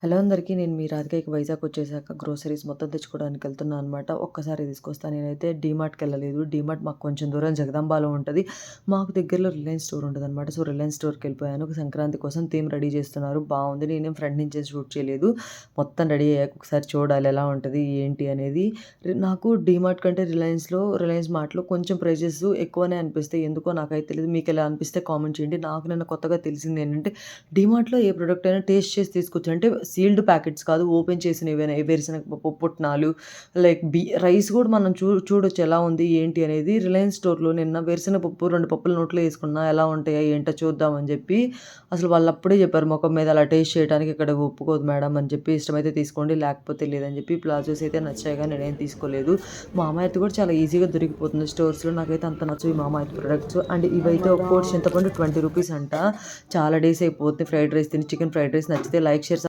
Hello అందరికీ. నేను మీ రాధికకి వైజాగ్ వచ్చేసాక గ్రోసరీస్ మొత్తం తెచ్చుకోవడానికి వెళ్తున్నా అనమాట. ఒక్కసారి తీసుకొస్తా. నేనైతే డీమార్ట్‌కెళ్ళలేదు. డీమార్ట్ మాకు కొంచెం దూరం జగదాంబాలో ఉంటది. మాకు దగ్గరలో రిలయన్స్ స్టోర్ ఉంటదనమాట. సో, రిలయన్స్ స్టోర్‌కెళ్ళిపోయాను. సంక్రాంతి కోసం థీమ్ రెడీ చేస్తున్నారు. బావుంది. నేనేం ఫ్రంట్ నుంచే షూట్ చేయలేదు. మొత్తం రెడీ అయ్యాక ఒకసారి చూడాలి ఎలా ఉంటది, ఏంటి అనేది. నాకు డీమార్ట్ కంటే రిలయన్స్ మార్ట్‌లో కొంచెం ప్రైజెస్ ఎక్కువనే అనిపిస్తాయి. ఎందుకో నాకైతే తెలీదు. మీకెలా అనిపిస్తే కామెంట్ చేయండి. నాకు నిన్న కొత్తగా తెలిసిందేంటంటే డీమార్ట్‌లో ఏ ప్రొడక్ట్ అయినా టేస్ట్ చేసి తీసుకోవచ్చు. అంటే సీల్డ్ ప్యాకెట్స్ కాదు. ఓపెన్ చేసినవేనా వేరుశనగ పప్పు, పుట్నాలు లైక్ రైస్ గూడా మనం చూడొచ్చు ఎలా ఉంది, ఏంటి అనేది. రిలయన్స్ స్టోర్‌లో నిన్న వేరుశనగ పప్పు 2 పప్పులు నోట్లో యేసుకున్నా ఎలా ఉంటాయా ఏంటో చూద్దాం అని జెప్పి అసలు వాళ్ళప్పుడే జెప్పారు మొఖం మీద అలా టేస్ట్ చేయడానికి ఇక్కడ ఒప్పుకోదు మేడం అని జెప్పి. ఇష్టమైతే తీసుకోండి లేకపోతే లేదని జెప్పి. ప్లాజోస్ అయితే నచ్చాయి గానీ నేనేం తీసుకోలేదు. మామా ఎర్త్ కూడా చాలా ఈజీగా దొరికిపోతుంది స్టోర్స్‌లో. నాకైతే అంత నచ్చవు ఈ మామా ఎర్త్ ప్రొడక్ట్స్. అండ్ ఇవైతే ఒక్కోటి చింతపండు 20 రూపీస్ అంట. చాలా డేస్ అయిపోతుంది ఫ్రైడ్ రైస్ తిని. చికెన్ ఫ్రైడ్ రైస్ నచ్చితే లైక్, షేర్